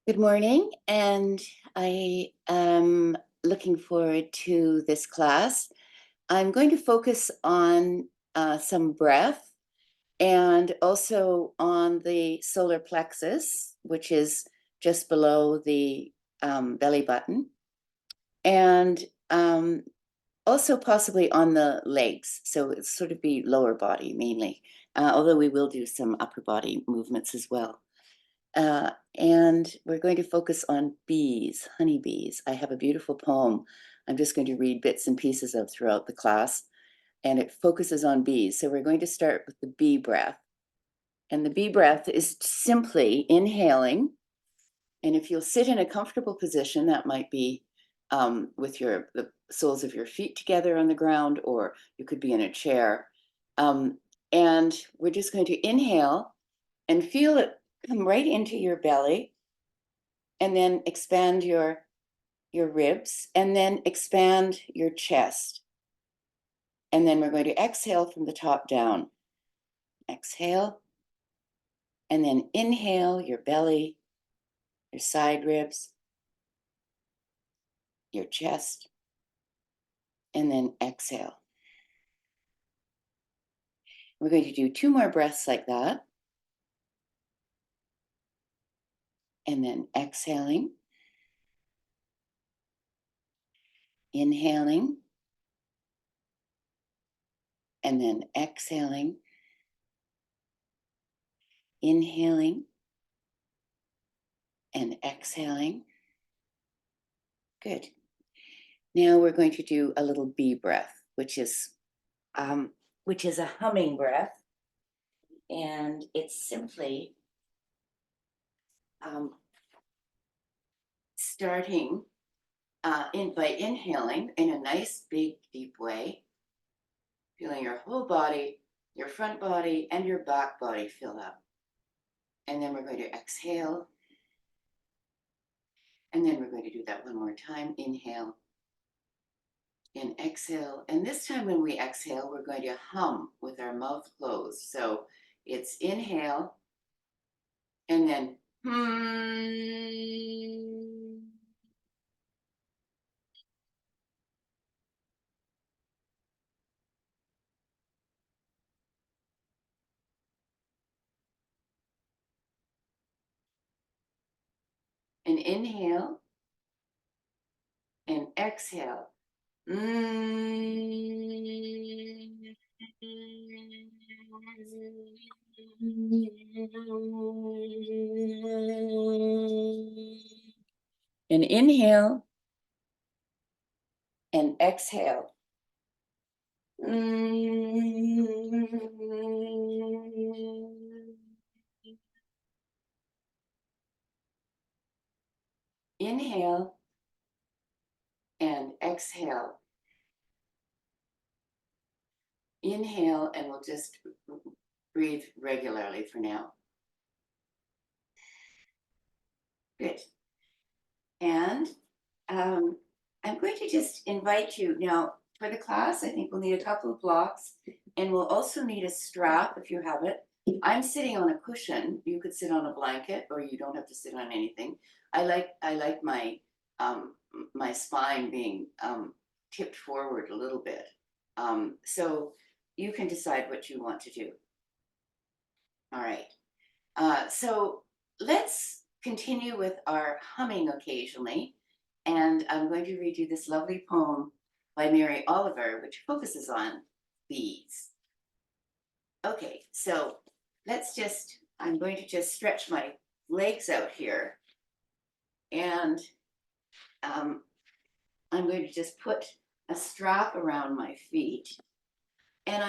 Good morning, and I am looking forward to this class. I'm going to focus on some breath and also on the solar plexus, which is just below the belly button, and also possibly on the legs. So it's sort of be lower body mainly, although we will do some upper body movements as well. And we're going to focus on bees, honeybees. I have a beautiful poem I'm just going to read bits and pieces of throughout the class, and it focuses on bees. So we're going to start with the bee breath. And the bee breath is simply inhaling. And if you'll sit in a comfortable position, that might be with the soles of your feet together on the ground, or you could be in a chair. And we're just going to inhale and feel it come right into your belly, and then expand your ribs, and then expand your chest. And then we're going to exhale from the top down. Exhale, and then inhale your belly, your side ribs, your chest, and then exhale. We're going to do 2 more breaths like that. And then exhaling, inhaling, and then exhaling, inhaling, and exhaling. Good. Now we're going to do a little bee breath, which is a humming breath, and it's simply starting by inhaling in a nice, big, deep way, feeling your whole body, your front body, and your back body fill up. And then we're going to exhale, and then we're going to do that one more time. Inhale and exhale. And this time when we exhale, we're going to hum with our mouth closed. So it's inhale, and then and inhale and exhale. And inhale and exhale. Inhale and exhale. Inhale, and we'll just breathe regularly for now. Good. And I'm going to just invite you now for the class. I think we'll need a couple of blocks, and we'll also need a strap if you have it. I'm sitting on a cushion. You could sit on a blanket, or you don't have to sit on anything. I like my my spine being tipped forward a little bit. So you can decide what you want to do. All right. So let's continue with our humming occasionally. And I'm going to read you this lovely poem by Mary Oliver, which focuses on bees. Okay, so I'm going to just stretch my legs out here. And I'm going to just put a strap around my feet. And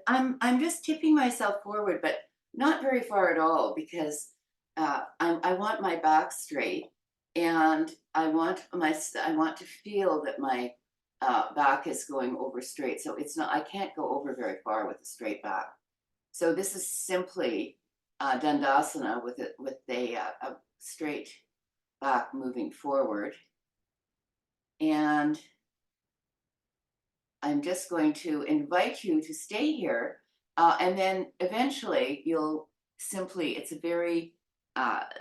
I'm just tipping myself forward, but not very far at all, because I want my back straight, and I want to feel that my back is going over straight. So I can't go over very far with a straight back. So this is simply Dandasana with a straight back moving forward. And I'm just going to invite you to stay here, and then eventually you'll simply, it's a very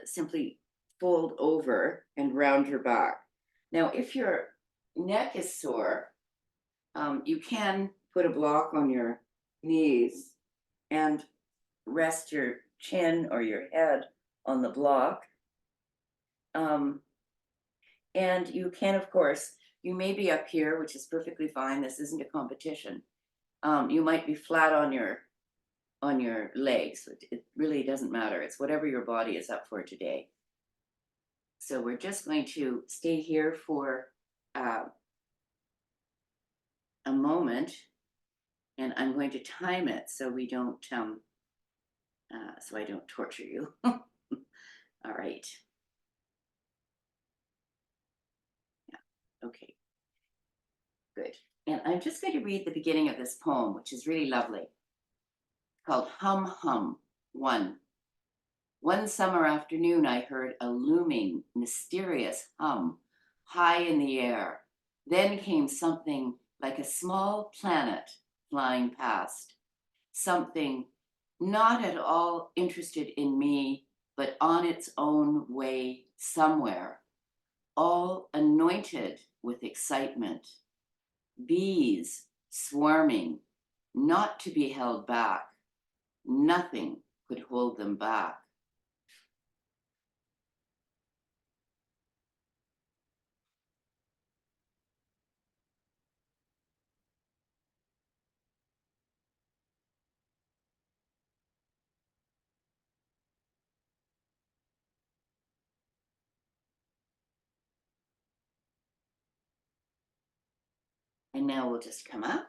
simply fold over and round your back. Now, if your neck is sore, you can put a block on your knees and rest your chin or your head on the block. And you can, of course, you may be up here, which is perfectly fine. This isn't a competition. You might be flat on your legs. It really doesn't matter. It's whatever your body is up for today. So we're just going to stay here for a moment, and I'm going to time it so we don't so I don't torture you. All right. Yeah. Okay. Good. And I'm just going to read the beginning of this poem, which is really lovely, called Hum Hum 1. One summer afternoon, I heard a looming, mysterious hum high in the air. Then came something like a small planet flying past, something not at all interested in me, but on its own way somewhere, all anointed with excitement. Bees swarming, not to be held back. Nothing could hold them back. And now we'll just come up,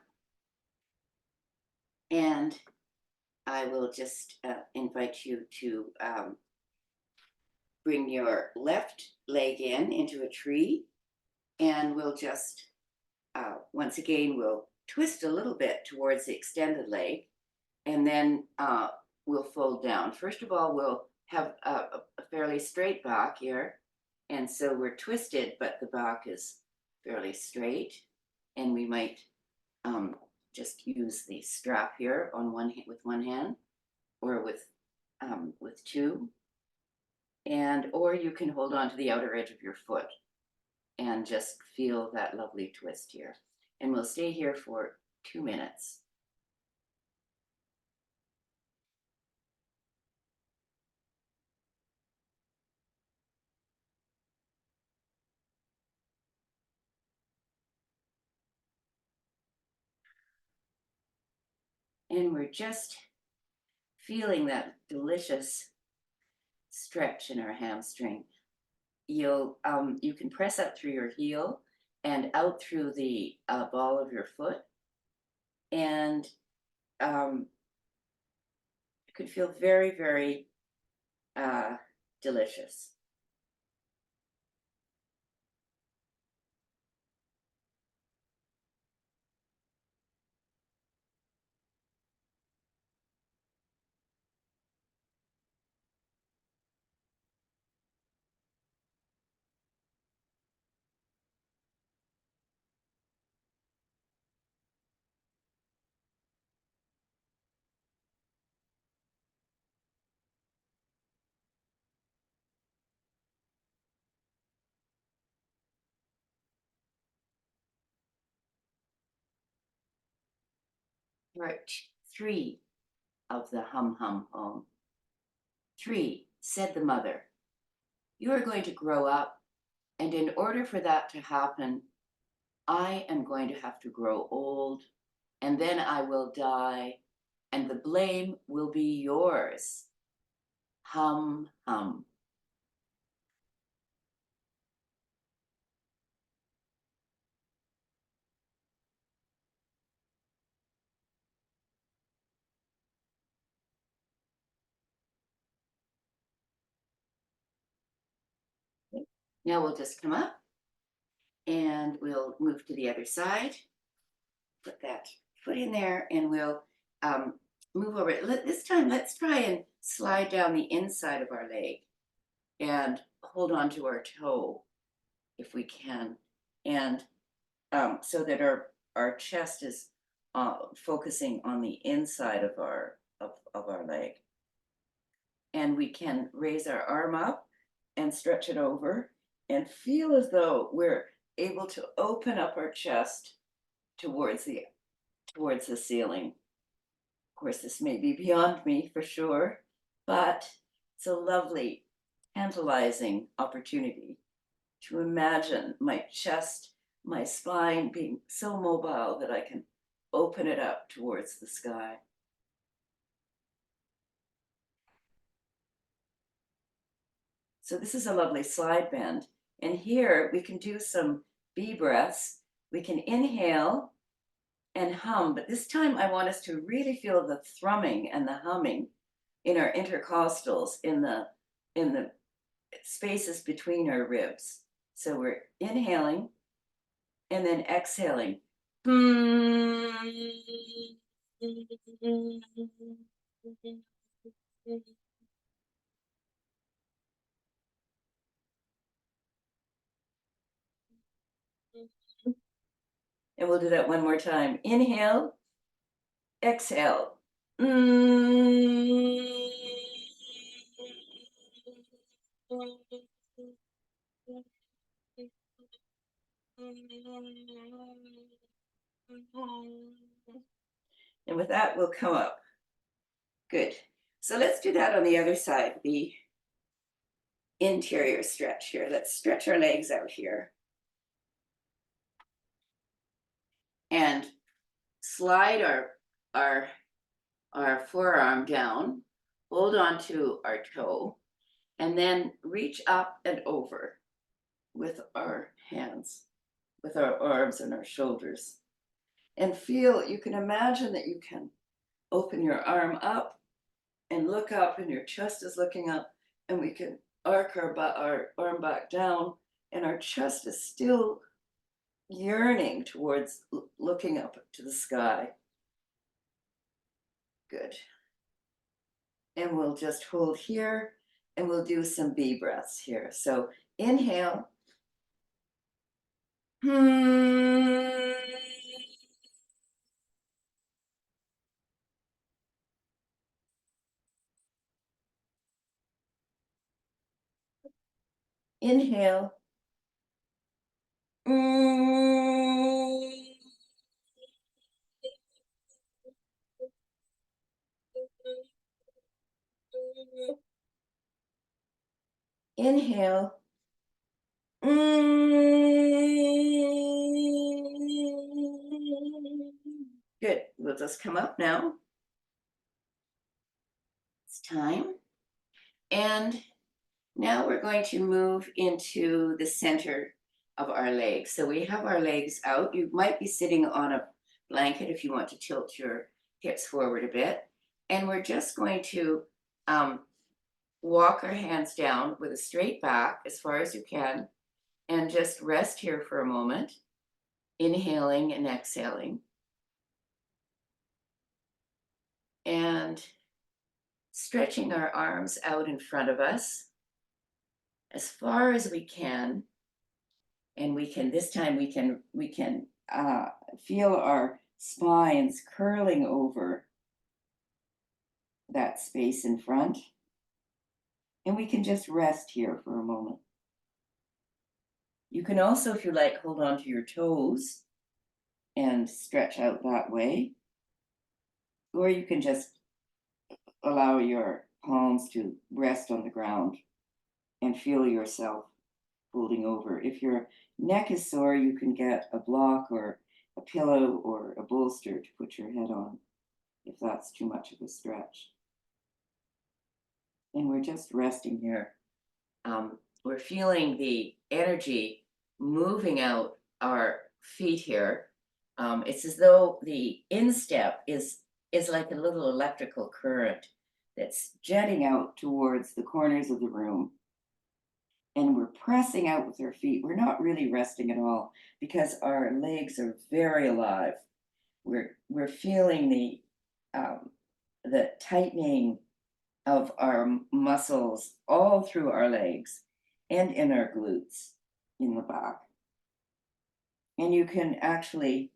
and I will just invite you to bring your left leg into a tree, and we'll just, once again, we'll twist a little bit towards the extended leg, and then we'll fold down. First of all, we'll have a fairly straight back here, and so we're twisted, but the back is fairly straight, and we might just use the strap here on with one hand, or with two, and or you can hold on to the outer edge of your foot and just feel that lovely twist here. And we'll stay here for 2 minutes. And we're just feeling that delicious stretch in our hamstring. You can press up through your heel and out through the ball of your foot, and you could feel very, very delicious. Part 3 of the Hum Hum poem. 3, said the mother, you are going to grow up, and in order for that to happen, I am going to have to grow old, and then I will die, and the blame will be yours. Hum hum. Now we'll just come up, and we'll move to the other side. Put that foot in there, and we'll move over. This time, let's try and slide down the inside of our leg and hold on to our toe if we can, and so that our chest is focusing on the inside of our leg. And we can raise our arm up and stretch it over and feel as though we're able to open up our chest towards the ceiling. Of course, this may be beyond me for sure, but it's a lovely, tantalizing opportunity to imagine my chest, my spine being so mobile that I can open it up towards the sky. So this is a lovely side bend. And here we can do some B breaths. We can inhale and hum, but this time I want us to really feel the thrumming and the humming in our intercostals, in the spaces between our ribs. So we're inhaling and then exhaling. And we'll do that one more time. Inhale, exhale. And with that, we'll come up. Good. So let's do that on the other side, the interior stretch here. Let's stretch our legs out here. And slide our forearm down, hold on to our toe, and then reach up and over with our hands, with our arms and our shoulders. And feel, you can imagine that you can open your arm up and look up, and your chest is looking up, and we can arc our arm back down, and our chest is still yearning towards looking up to the sky. Good. And we'll just hold here, and we'll do some B breaths here. So inhale. Inhale. Inhale. Good. We'll just come up now. It's time. And now we're going to move into the center of our legs. So we have our legs out. You might be sitting on a blanket if you want to tilt your hips forward a bit. And we're just going to walk our hands down with a straight back as far as you can, and just rest here for a moment, inhaling and exhaling. And stretching our arms out in front of us as far as we can. And we can, this time we can feel our spines curling over that space in front. And we can just rest here for a moment. You can also, if you like, hold on to your toes and stretch out that way. Or you can just allow your palms to rest on the ground and feel yourself folding over. If your neck is sore, you can get a block or a pillow or a bolster to put your head on if that's too much of a stretch. And we're just resting here. We're feeling the energy moving out our feet here. It's as though the instep is like a little electrical current that's jetting out towards the corners of the room. And we're pressing out with our feet. We're not really resting at all because our legs are very alive. We're feeling the tightening of our muscles all through our legs and in our glutes in the back. And you can actually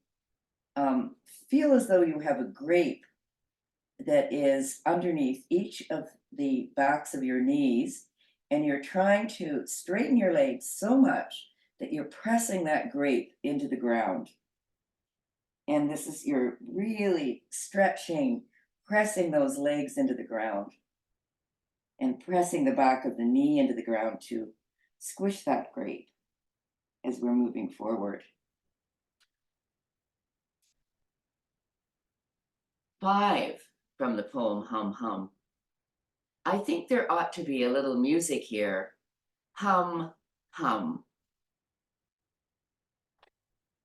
feel as though you have a grape that is underneath each of the backs of your knees, and you're trying to straighten your legs so much that you're pressing that grape into the ground. And this is, you're really stretching, pressing those legs into the ground and pressing the back of the knee into the ground to squish that grape as we're moving forward. 5 from the poem Hum Hum. I think there ought to be a little music here. Hum, hum.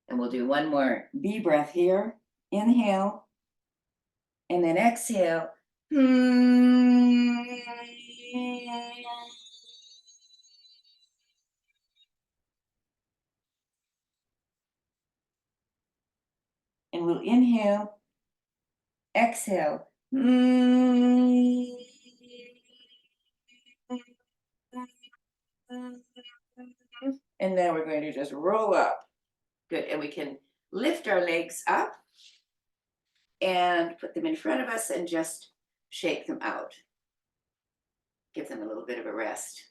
And we'll do one more B breath here. Inhale. And then exhale. And we'll inhale. Exhale. And then we're going to just roll up. Good. And we can lift our legs up and put them in front of us and just shake them out. Give them a little bit of a rest.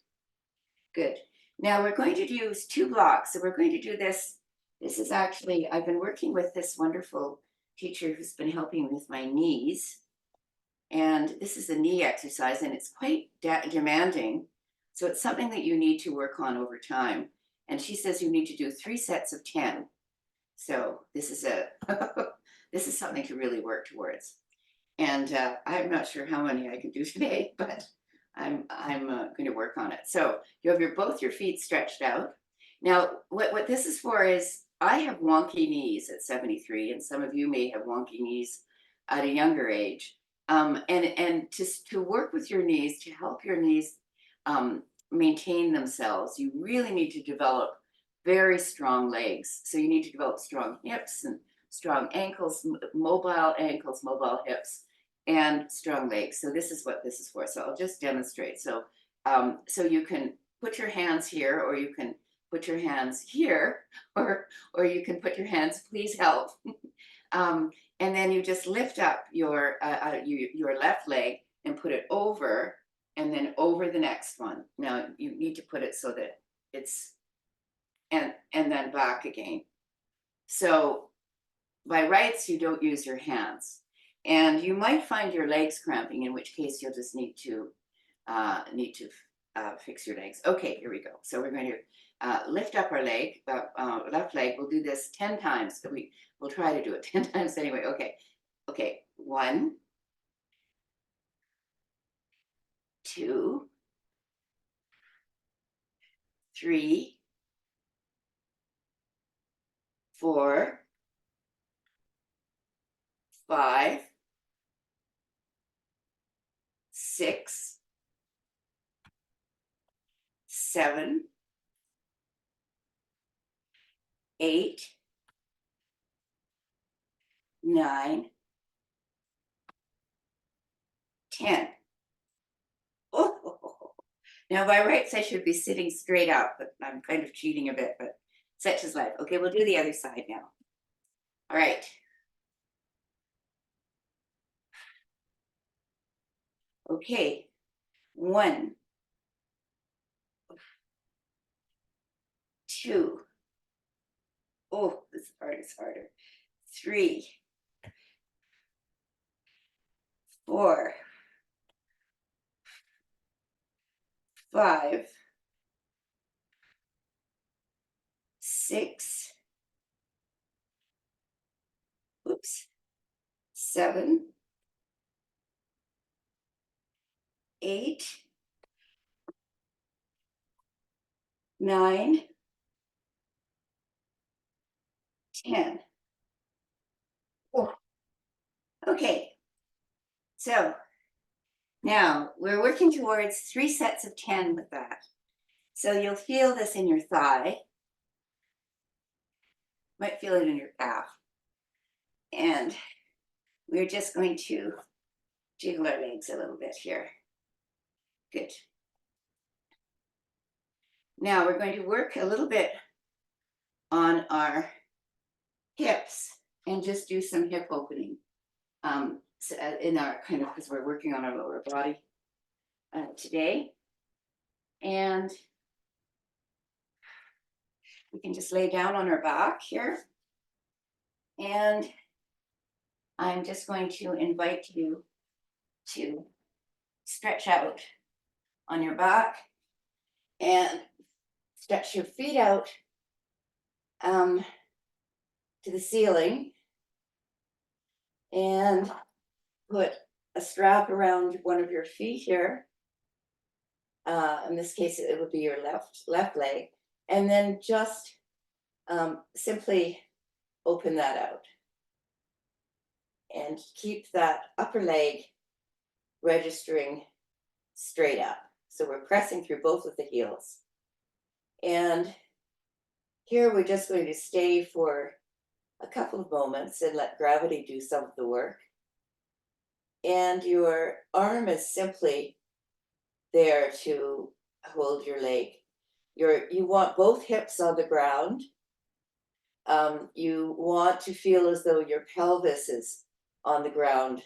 Good. Now we're going to use 2 blocks. So we're going to do this. This is actually, I've been working with this wonderful teacher who's been helping me with my knees. And this is a knee exercise, and it's quite demanding. So it's something that you need to work on over time. And she says you need to do 3 sets of 10. So this is a this is something to really work towards. And I'm not sure how many I can do today, but I'm going to work on it. So you have both your feet stretched out. Now, what this is for is, I have wonky knees at 73, and some of you may have wonky knees at a younger age. And to work with your knees, to help your knees maintain themselves, you really need to develop very strong legs. So you need to develop strong hips and strong ankles, mobile hips, and strong legs. So this is what this is for. So I'll just demonstrate. So so you can put your hands here, or you can put your hands here, or you can put your hands, please help. And then you just lift up your left leg and put it over, and then over the next one. Now you need to put it so that it's, and then back again. So by rights, you don't use your hands, and you might find your legs cramping, in which case you'll just need to fix your legs. Okay, here we go. So we're going to lift up our leg, left leg. We'll do this 10 times. We'll try to do it 10 times anyway. Okay. 1, 2, 3, 4, 5, 6, 7, 8, 9, 10. Oh, now by rights I should be sitting straight up, but I'm kind of cheating a bit, but such is life. Okay, we'll do the other side now. All right. Okay. 1, 2. Oh, this part is harder. 3, 4, 5, 6, 7, 8, 9, 10. Oh. Okay. So now we're working towards 3 sets of 10 with that. So you'll feel this in your thigh. Might feel it in your calf. And we're just going to jiggle our legs a little bit here. Good. Now we're going to work a little bit on our hips and just do some hip opening in our kind of, because we're working on our lower body today. And we can just lay down on our back here. And I'm just going to invite you to stretch out on your back and stretch your feet out to the ceiling, and put a strap around one of your feet here. In this case, it would be your left leg, and then just simply open that out and keep that upper leg registering straight up. So we're pressing through both of the heels. And here we're just going to stay for a couple of moments and let gravity do some of the work. And your arm is simply there to hold your leg. You want both hips on the ground. You want to feel as though your pelvis is on the ground,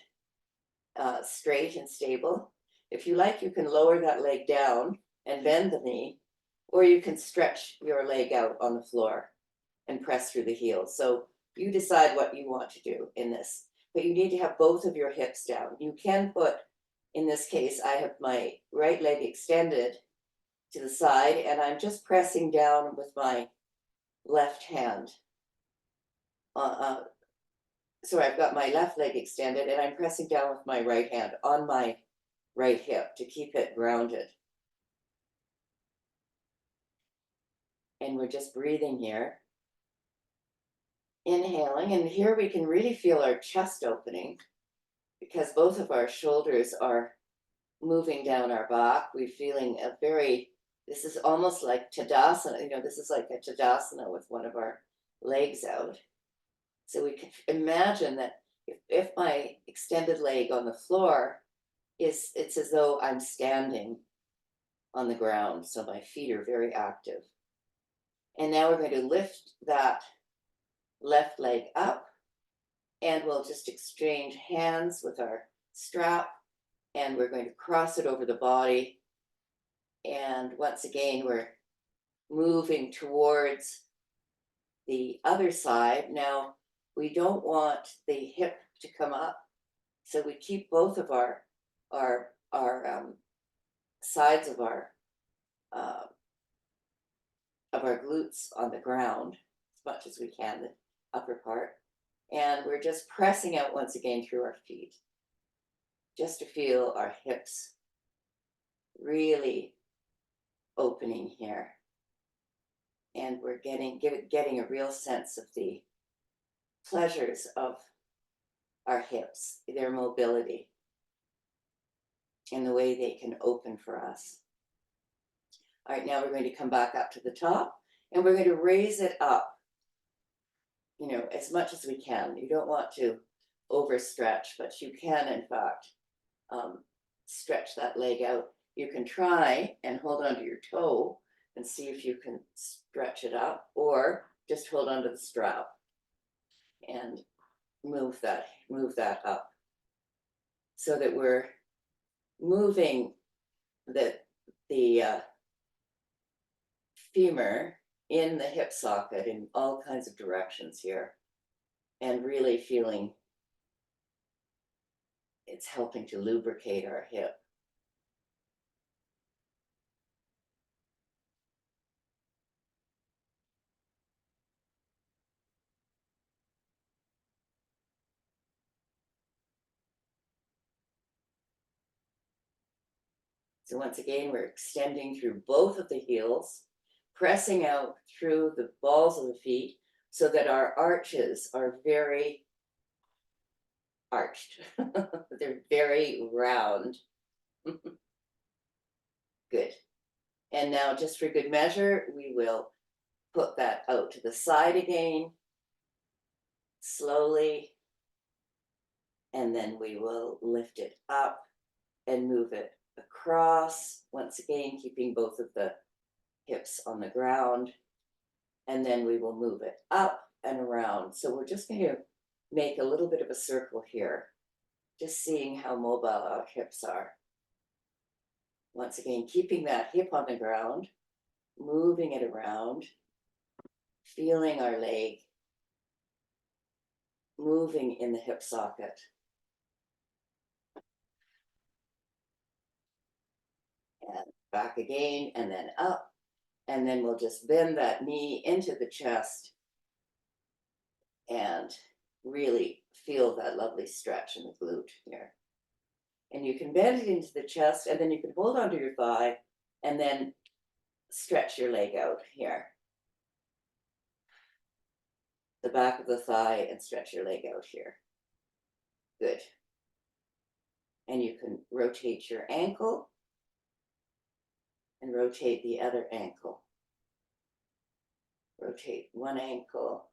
straight and stable. If you like, you can lower that leg down and bend the knee, or you can stretch your leg out on the floor and press through the heels. So you decide what you want to do in this, but you need to have both of your hips down. You can put, in this case, I have my right leg extended to the side, and I'm just pressing down with my left hand. So I've got my left leg extended, and I'm pressing down with my right hand on my right hip to keep it grounded. And we're just breathing here. Inhaling, and here we can really feel our chest opening because both of our shoulders are moving down our back. We're feeling this is almost like Tadasana, this is like a Tadasana with one of our legs out. So we can imagine that if my extended leg on the floor it's as though I'm standing on the ground. So my feet are very active. And now we're going to lift that left leg up, and we'll just exchange hands with our strap, and we're going to cross it over the body. And once again, we're moving towards the other side. Now, we don't want the hip to come up, so we keep both of our sides of our glutes on the ground as much as we can, the upper part. And we're just pressing out once again through our feet, just to feel our hips really opening here. And we're getting a real sense of the pleasures of our hips, their mobility, and the way they can open for us. All right, now we're going to come back up to the top, and we're going to raise it up, as much as we can. You don't want to overstretch, but you can, in fact, stretch that leg out. You can try and hold onto your toe and see if you can stretch it up, or just hold onto the strap and move that up, so that we're moving the femur in the hip socket in all kinds of directions here, and really feeling it's helping to lubricate our hip. So once again, we're extending through both of the heels, pressing out through the balls of the feet so that our arches are very arched. They're very round. Good. And now, just for good measure, we will put that out to the side again, slowly, and then we will lift it up and move it across, once again keeping both of the hips on the ground, and then we will move it up and around. So we're just going to make a little bit of a circle here, just seeing how mobile our hips are. Once again, keeping that hip on the ground, moving it around, feeling our leg moving in the hip socket. And back again, and then up. And then we'll just bend that knee into the chest and really feel that lovely stretch in the glute here. And you can bend it into the chest, and then you can hold onto your thigh and then stretch your leg out here. The back of the thigh, and stretch your leg out here. Good. And you can rotate your ankle and rotate the other ankle. Rotate one ankle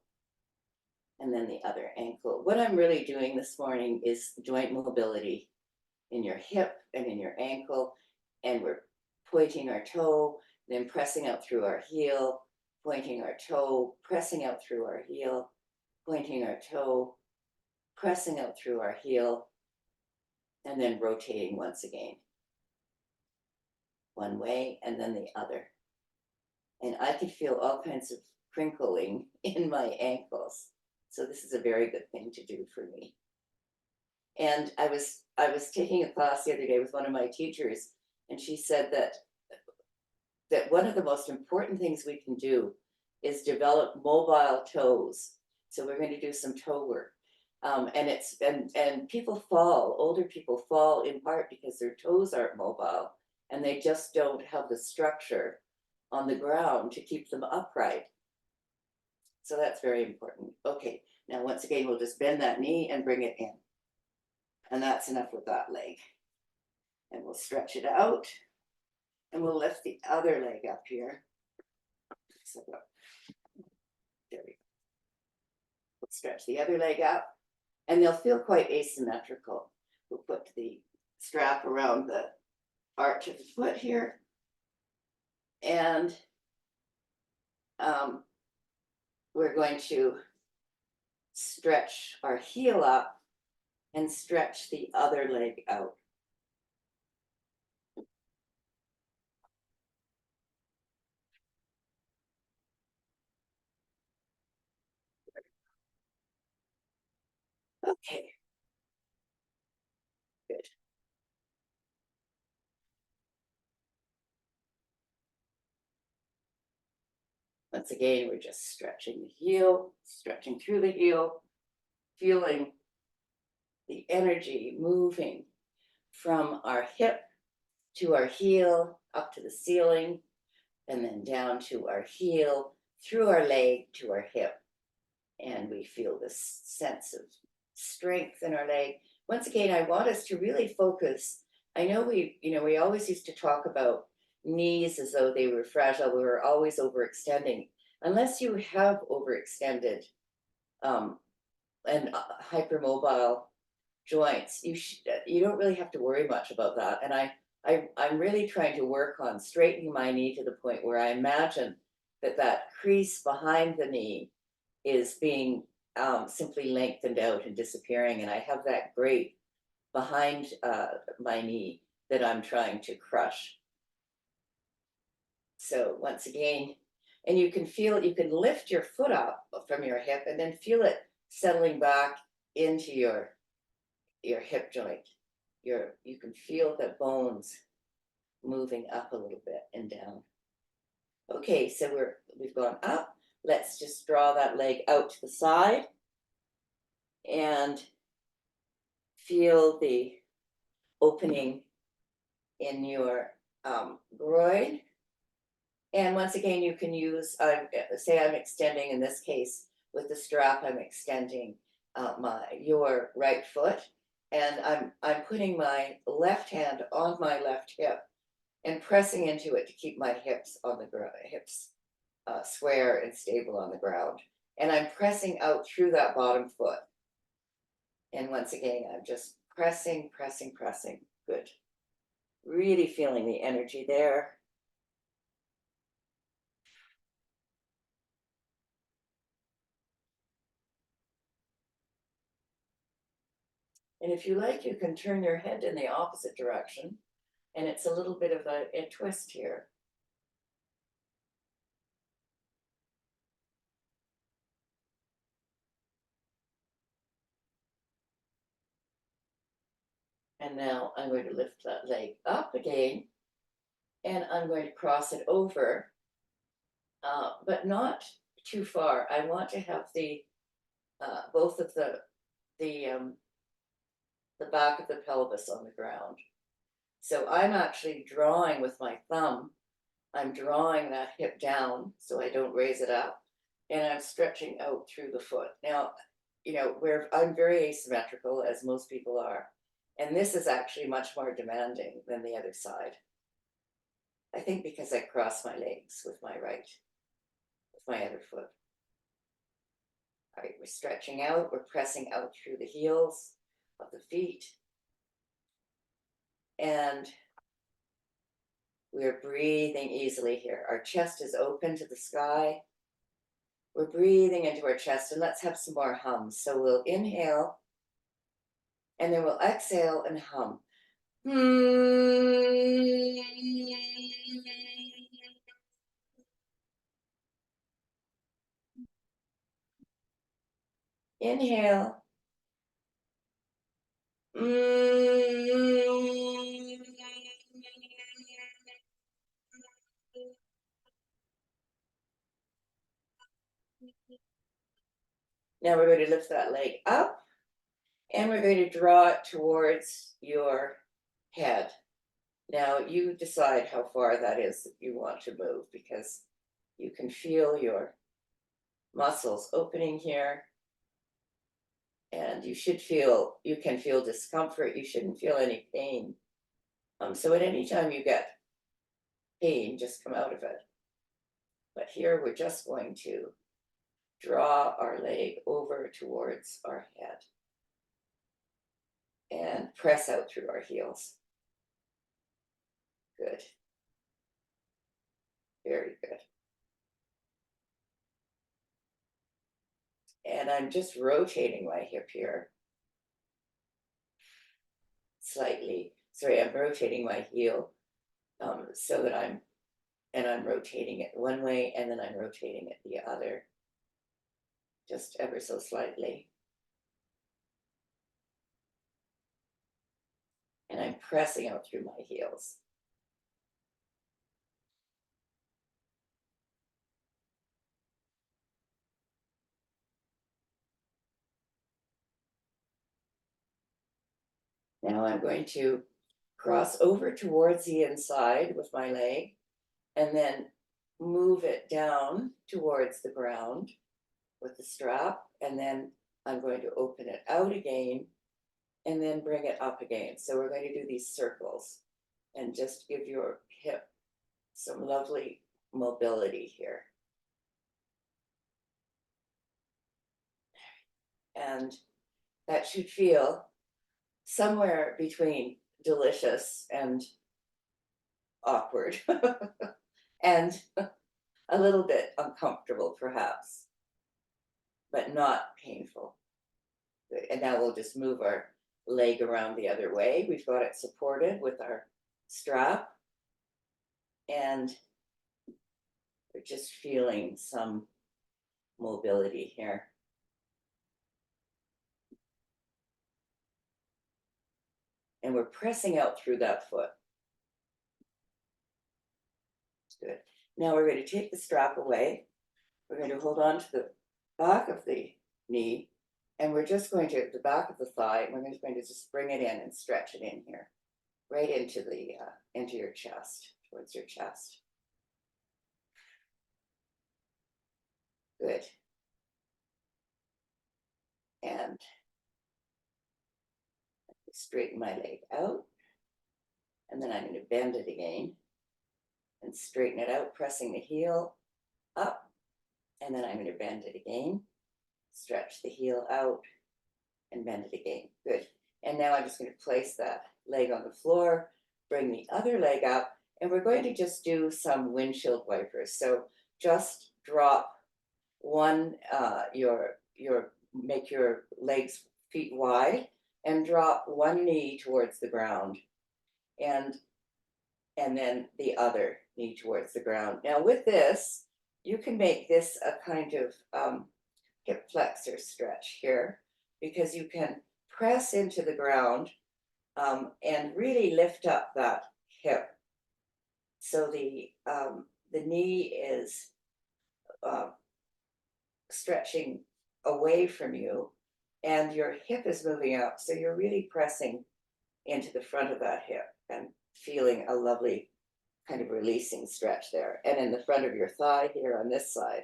and then the other ankle. What I'm really doing this morning is joint mobility in your hip and in your ankle, and we're pointing our toe, then pressing out through our heel, pointing our toe, pressing out through our heel, pointing our toe, pressing out through our heel, and then rotating once again. One way and then the other. And I can feel all kinds of crinkling in my ankles. So this is a very good thing to do for me. And I was taking a class the other day with one of my teachers, and she said that one of the most important things we can do is develop mobile toes. So we're going to do some toe work. And people fall, older people fall in part because their toes aren't mobile and they just don't have the structure on the ground to keep them upright. So that's very important. Okay, now once again, we'll just bend that knee and bring it in. And that's enough with that leg. And we'll stretch it out. And we'll lift the other leg up here. So there we go. We'll stretch the other leg up. And they'll feel quite asymmetrical. We'll put the strap around the arch of the foot here. And we're going to stretch our heel up and stretch the other leg out. Okay. Good. Once again, we're just stretching the heel, stretching through the heel, feeling the energy moving from our hip to our heel, up to the ceiling, and then down to our heel, through our leg to our hip. And we feel this sense of strength in our leg. Once again, I want us to really focus. I know we always used to talk about knees as though they were fragile. We were always overextending. Unless you have overextended and hypermobile joints, you don't really have to worry much about that. And I'm really trying to work on straightening my knee to the point where I imagine that crease behind the knee is being simply lengthened out and disappearing. And I have that grate behind my knee that I'm trying to crush. So once again, and you can lift your foot up from your hip and then feel it settling back into your hip joint. You can feel the bones moving up a little bit and down. Okay, so we've gone up. Let's just draw that leg out to the side and feel the opening in your groin. And once again, you can use, say I'm extending, in this case, with the strap, I'm extending your right foot, and I'm putting my left hand on my left hip and pressing into it to keep my hips on the ground, square and stable on the ground. And I'm pressing out through that bottom foot. And once again, I'm just pressing, pressing, pressing. Good. Really feeling the energy there. And if you like, you can turn your head in the opposite direction And it's a little bit of a twist here. And now I'm going to lift that leg up again, and I'm going to cross it over, but not too far. I want to have the both of the back of the pelvis on the ground. So I'm actually drawing with my thumb. I'm drawing that hip down so I don't raise it up, and I'm stretching out through the foot. Now, you know, I'm very asymmetrical, as most people are, and this is actually much more demanding than the other side. I think because I cross my legs with my other foot. All right, we're stretching out, we're pressing out through the heels of the feet, and we're breathing easily here. Our chest is open to the sky. We're breathing into our chest, and let's have some more hums. So we'll inhale, and then we'll exhale and hum. Inhale. Now we're going to lift that leg up, and we're going to draw it towards your head. Now you decide how far that is that you want to move, because you can feel your muscles opening here, and you can feel discomfort. You shouldn't feel any pain. So at any time you get pain, just come out of it. But here we're just going to draw our leg over towards our head and press out through our heels. Good. Very good. And I'm just rotating my hip here slightly. Sorry, I'm rotating my heel so that I'm rotating it one way, and then I'm rotating it the other, just ever so slightly. And I'm pressing out through my heels. Now I'm going to cross over towards the inside with my leg, and then move it down towards the ground with the strap, and then I'm going to open it out again, and then bring it up again. So we're going to do these circles and just give your hip some lovely mobility here. And that should feel somewhere between delicious and awkward and a little bit uncomfortable perhaps, but not painful. Good. And now we'll just move our leg around the other way. We've got it supported with our strap, and we're just feeling some mobility here. And we're pressing out through that foot. Good. Now we're going to take the strap away. We're going to hold on to the back of the knee, and we're just going to the back of the thigh, and we're just going to just bring it in and stretch it in here, right into the into your chest, towards your chest. Good. And straighten my leg out, and then I'm going to bend it again and straighten it out, pressing the heel up, and then I'm going to bend it again, stretch the heel out, and bend it again. Good. And now I'm just going to place that leg on the floor, bring the other leg up, and we're going to just do some windshield wipers. So just drop one, make your legs feet wide, and drop one knee towards the ground. And and then the other knee towards the ground. Now with this, you can make this a kind of hip flexor stretch here, because you can press into the ground and really lift up that hip. So the knee is stretching away from you, and your hip is moving up. So you're really pressing into the front of that hip and feeling a lovely kind of releasing stretch there, and in the front of your thigh here on this side.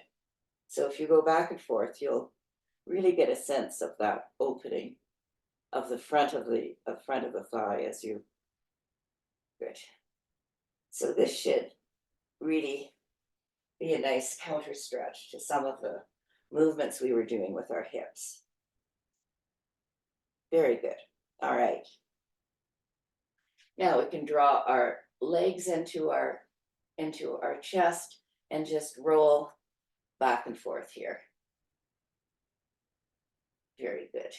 So if you go back and forth, you'll really get a sense of that opening of the front of the thigh as you. Good. So this should really be a nice counter stretch to some of the movements we were doing with our hips. Very good. All right. Now we can draw our legs into our chest and just roll back and forth here. Very good.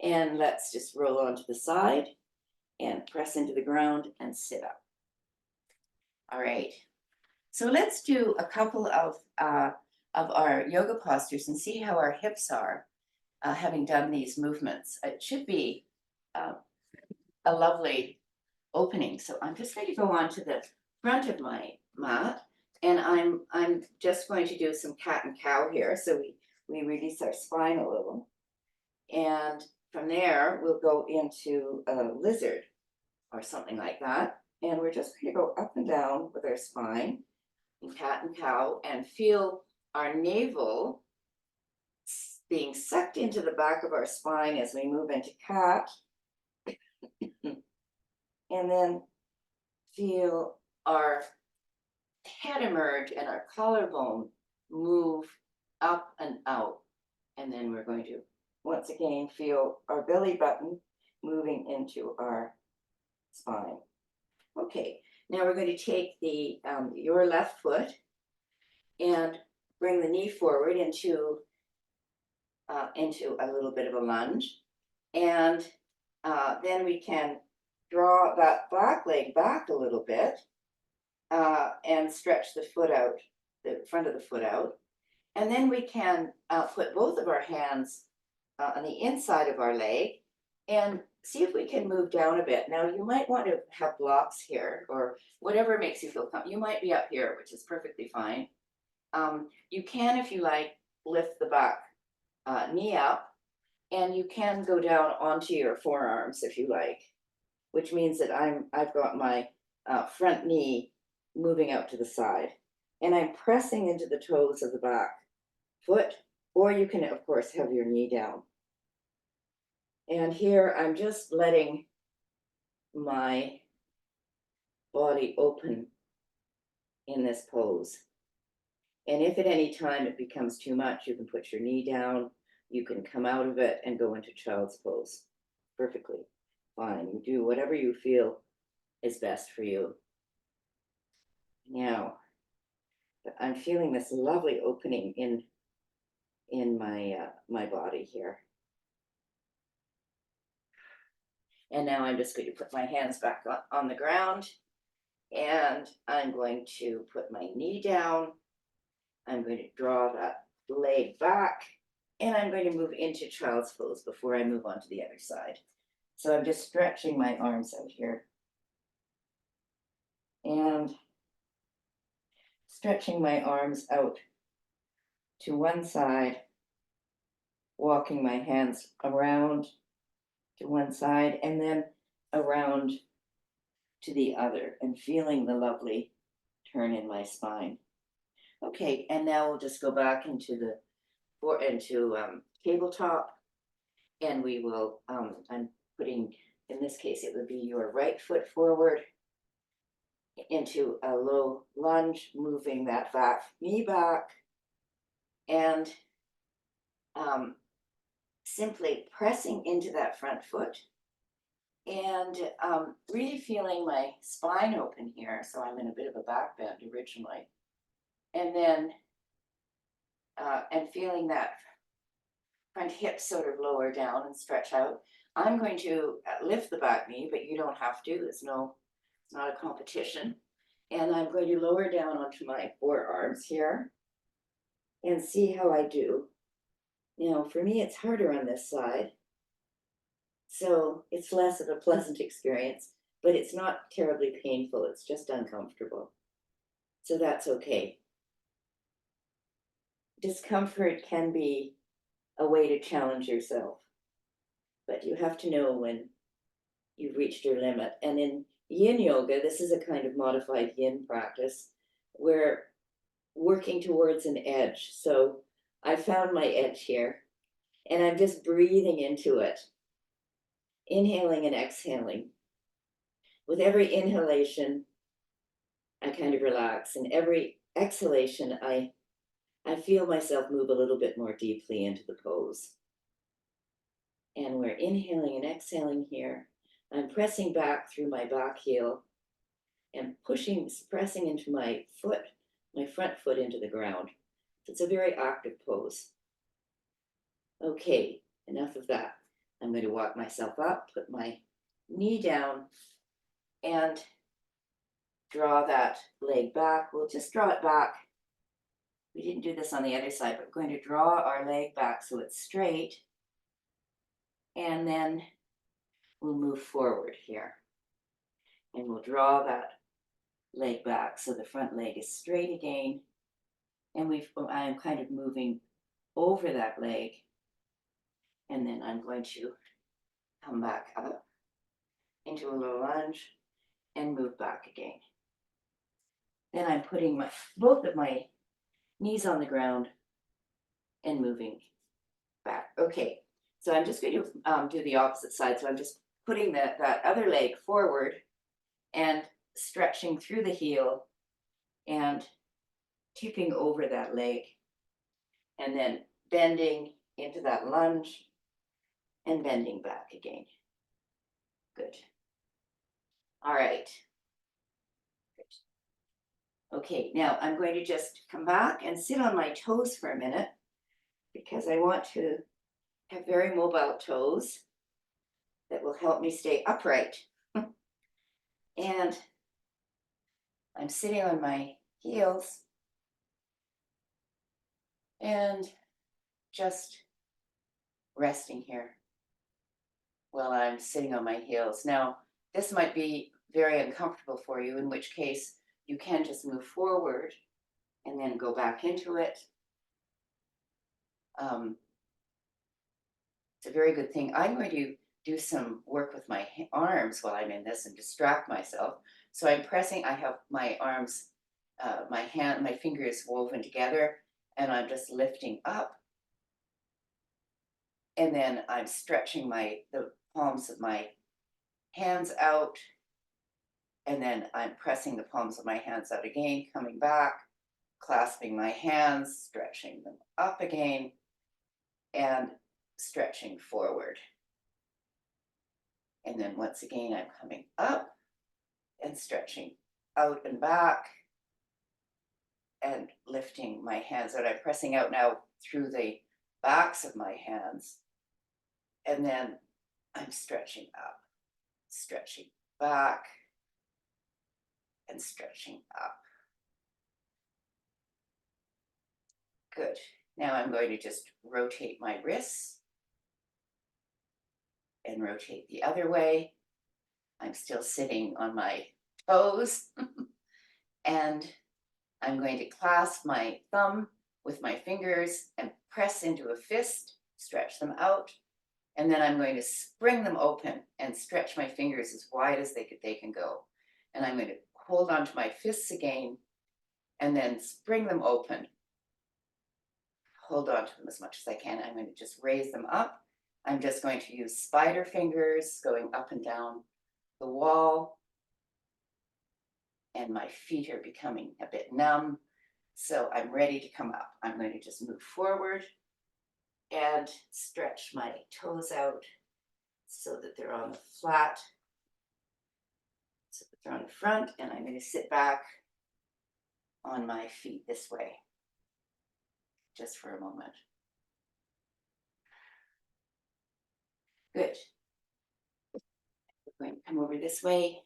And let's just roll onto the side and press into the ground and sit up. All right. So let's do a couple of our yoga postures and see how our hips are having done these movements. It should be a lovely opening. So I'm just going to go on to the front of my mat, and I'm just going to do some cat and cow here. So we release our spine a little, and from there we'll go into a lizard or something like that. And we're just going to go up and down with our spine in cat and cow and feel our navel being sucked into the back of our spine as we move into cat. And then feel our head emerge and our collarbone move up and out. And then we're going to once again feel our belly button moving into our spine. Okay, now we're going to take your left foot and bring the knee forward into a little bit of a lunge, and then we can draw that back leg back a little bit and stretch the foot out, the front of the foot out, and then we can put both of our hands on the inside of our leg and see if we can move down a bit. Now you might want to have blocks here or whatever makes you feel comfortable. You might be up here, which is perfectly fine. You can, if you like, lift the back knee up, and you can go down onto your forearms if you like, which means that I've got my front knee moving out to the side, and I'm pressing into the toes of the back foot, or you can of course have your knee down. And here I'm just letting my body open in this pose. And if at any time it becomes too much, you can put your knee down, you can come out of it and go into child's pose. Perfectly fine. You do whatever you feel is best for you. Now, I'm feeling this lovely opening in my body here. And now I'm just going to put my hands back on the ground, and I'm going to put my knee down. I'm going to draw that leg back, and I'm going to move into child's pose before I move on to the other side. So I'm just stretching my arms out here and stretching my arms out to one side, walking my hands around to one side and then around to the other, and feeling the lovely turn in my spine. Okay, and now we'll just go back into tabletop, and we will, I'm putting, in this case, it would be your right foot forward into a low lunge, moving that back knee back, and simply pressing into that front foot and really feeling my spine open here. So I'm in a bit of a back bend originally. And then, and feeling that front hip sort of lower down and stretch out. I'm going to lift the back knee, but you don't have to. It's not a competition. And I'm going to lower down onto my forearms here and see how I do. Now, for me, it's harder on this side, so it's less of a pleasant experience, but it's not terribly painful. It's just uncomfortable. So that's okay. Discomfort can be a way to challenge yourself, but you have to know when you've reached your limit. And in Yin Yoga, this is a kind of modified Yin practice. We're working towards an edge. So I found my edge here, and I'm just breathing into it, inhaling and exhaling. With every inhalation, I kind of relax, and every exhalation, I feel myself move a little bit more deeply into the pose. And we're inhaling and exhaling here. I'm pressing back through my back heel and pressing into my foot, my front foot into the ground. It's a very active pose. Okay, enough of that. I'm going to walk myself up, put my knee down, and draw that leg back. We'll just draw it back. We didn't do this on the other side, but we're going to draw our leg back so it's straight. And then we'll move forward here. And we'll draw that leg back so the front leg is straight again. And I'm kind of moving over that leg. And then I'm going to come back up into a low lunge and move back again. Then I'm putting both of my knees on the ground and moving back. Okay, so I'm just going to do the opposite side. So I'm just putting that other leg forward and stretching through the heel and tipping over that leg, and then bending into that lunge and bending back again. Good. All right. Good. Okay, now I'm going to just come back and sit on my toes for a minute because I want to have very mobile toes that will help me stay upright. And I'm sitting on my heels and just resting here while I'm sitting on my heels. Now, this might be very uncomfortable for you, in which case you can just move forward and then go back into it. It's a very good thing. I'm going to do some work with my arms while I'm in this and distract myself. So I'm pressing, I have my arms, my fingers woven together, and I'm just lifting up. And then I'm stretching the palms of my hands out. And then I'm pressing the palms of my hands out again, coming back, clasping my hands, stretching them up again, and stretching forward. And then once again, I'm coming up and stretching out and back and lifting my hands out. I'm pressing out now through the backs of my hands. And then I'm stretching up, stretching back, and stretching up. Good. Now I'm going to just rotate my wrists and rotate the other way. I'm still sitting on my toes. And I'm going to clasp my thumb with my fingers and press into a fist, stretch them out. And then I'm going to spring them open and stretch my fingers as wide as they can go. And I'm going to hold onto my fists again and then spring them open. Hold on to them as much as I can. I'm going to just raise them up. I'm just going to use spider fingers going up and down the wall. And my feet are becoming a bit numb. So I'm ready to come up. I'm going to just move forward and stretch my toes out so that they're on the flat, so that they're on the front, and I'm going to sit back on my feet this way, just for a moment. Good. going to come over this way.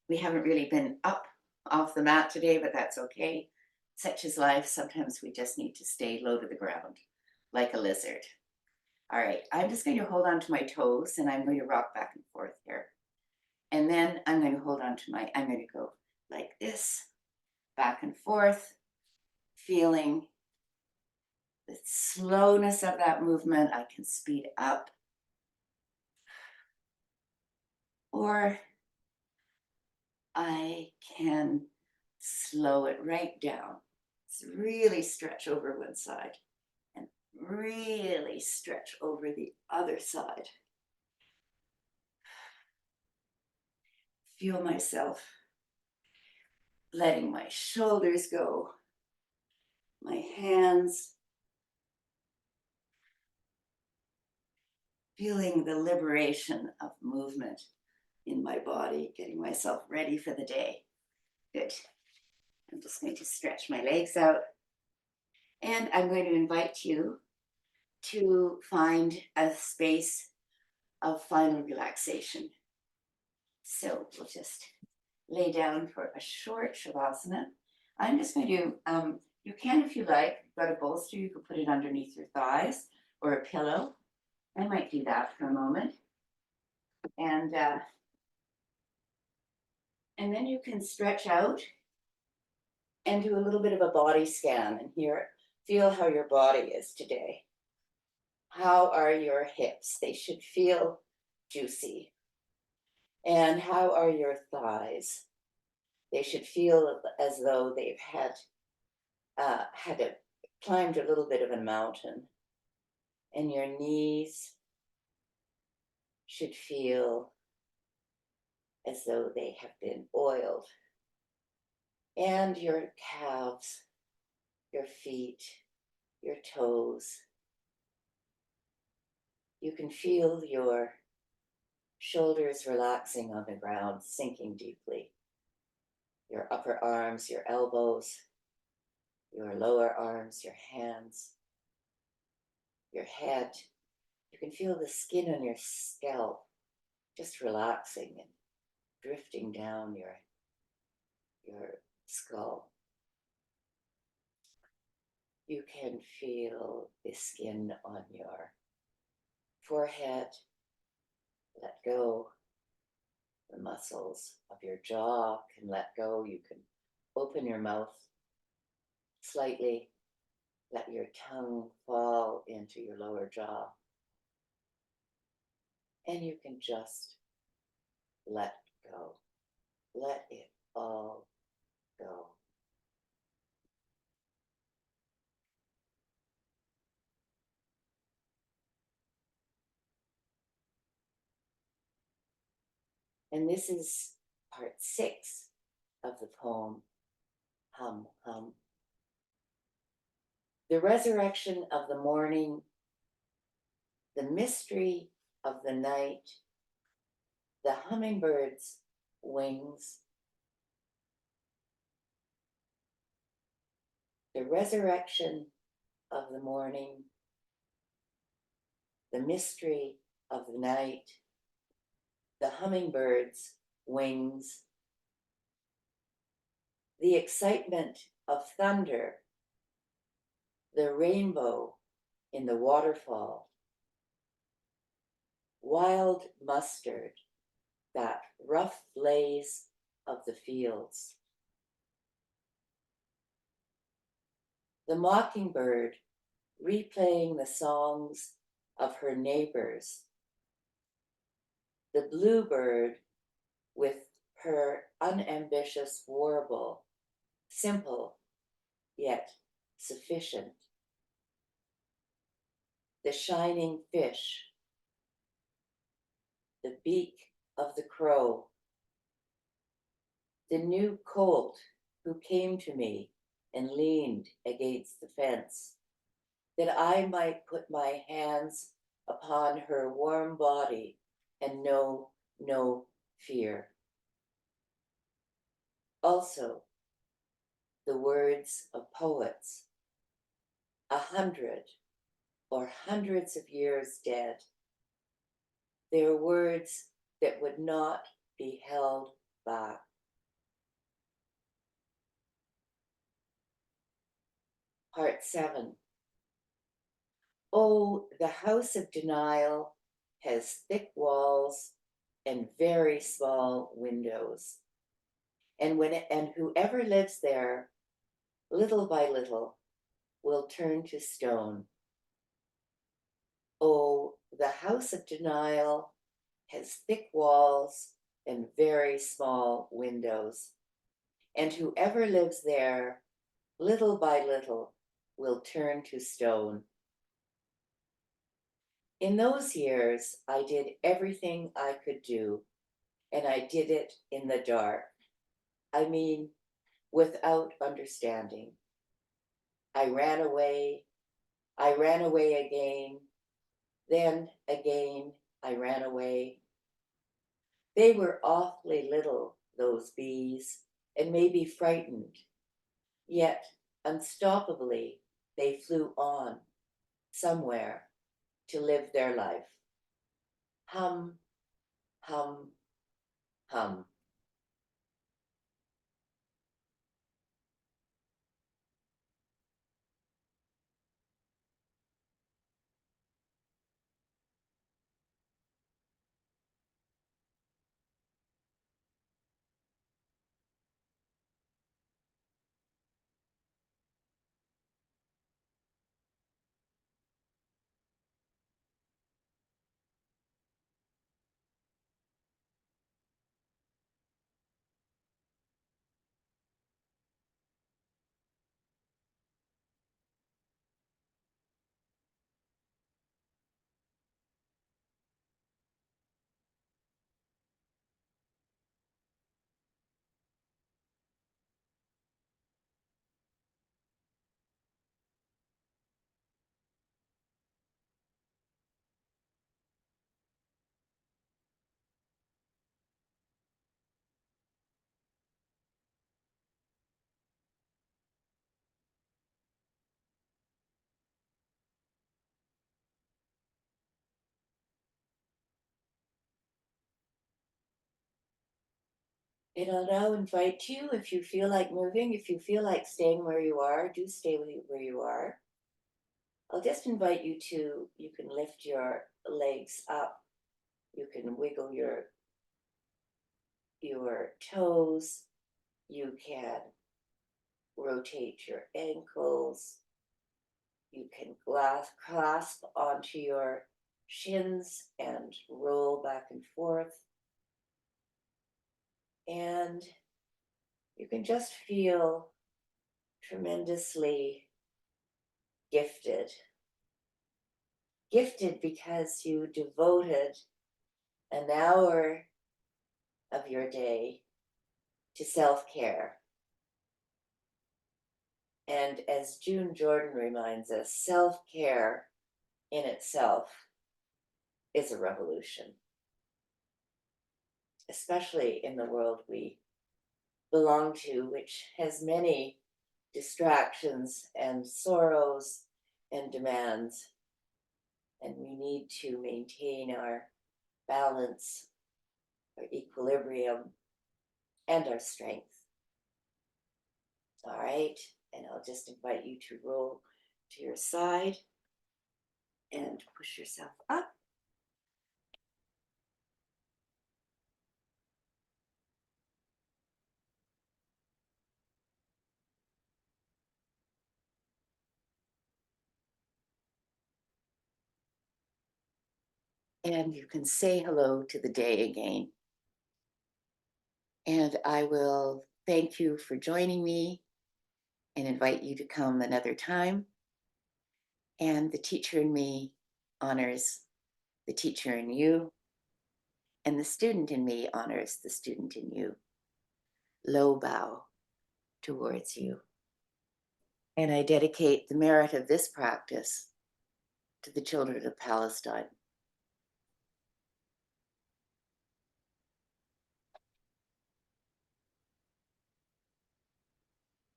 We haven't really been up off the mat today, but that's okay. Such is life. Sometimes we just need to stay low to the ground, like a lizard. All right, I'm just going to hold on to my toes and I'm going to rock back and forth here. And then I'm going to hold on to I'm going to go like this, back and forth, feeling the slowness of that movement. I can speed up. Or I can slow it right down. So really stretch over one side and really stretch over the other side. Feel myself letting my shoulders go, my hands, feeling the liberation of movement in my body, getting myself ready for the day. Good. I'm just going to stretch my legs out. And I'm going to invite you to find a space of final relaxation. So we'll just lay down for a short Shavasana. I'm just going to, you can, if you like, you've got a bolster, you could put it underneath your thighs or a pillow. I might do that for a moment. And then you can stretch out and do a little bit of a body scan and feel how your body is today. How are your hips? They should feel juicy. And how are your thighs? They should feel as though they've climbed a little bit of a mountain. And your knees should feel as though they have been oiled. And your calves, your feet, your toes. You can feel your shoulders relaxing on the ground, sinking deeply. Your upper arms, your elbows, your lower arms, your hands, your head. You can feel the skin on your scalp just relaxing and drifting down your skull. You can feel the skin on your forehead. Let go. The muscles of your jaw can let go. You can open your mouth slightly. Let your tongue fall into your lower jaw. And you can just let go. Let it all go. And this is part 6 of the poem, Hum, Hum. The resurrection of the morning, the mystery of the night, the hummingbird's wings, the resurrection of the morning, the mystery of the night, the hummingbird's wings, the excitement of thunder, the rainbow in the waterfall, wild mustard, that rough blaze of the fields. The mockingbird replaying the songs of her neighbors. The bluebird with her unambitious warble, simple yet sufficient. The shining fish, the beak of the crow, the new colt who came to me and leaned against the fence, that I might put my hands upon her warm body and know no fear. Also, the words of poets, 100 or hundreds of years dead, their words that would not be held back. Part 7. Oh, the house of denial has thick walls and very small windows. And whoever lives there, little by little, will turn to stone. Oh, the house of denial has thick walls and very small windows. And whoever lives there, little by little, will turn to stone. In those years, I did everything I could do, and I did it in the dark. I mean, without understanding. I ran away again, then again I ran away. They were awfully little, those bees, and maybe frightened, yet unstoppably they flew on, somewhere, to live their life. Hum, hum, hum. And I'll now invite you, if you feel like moving, if you feel like staying where you are, do stay where you are. I'll just invite you to, you can lift your legs up, you can wiggle your toes, you can rotate your ankles, you can clasp onto your shins and roll back and forth. And you can just feel tremendously gifted. Gifted because you devoted an hour of your day to self-care. And as June Jordan reminds us, self-care in itself is a revolution, especially in the world we belong to, which has many distractions and sorrows and demands. And we need to maintain our balance, our equilibrium, and our strength. All right, and I'll just invite you to roll to your side and push yourself up. And you can say hello to the day again. And I will thank you for joining me and invite you to come another time. And the teacher in me honors the teacher in you, and the student in me honors the student in you. Low bow towards you. And I dedicate the merit of this practice to the children of Palestine.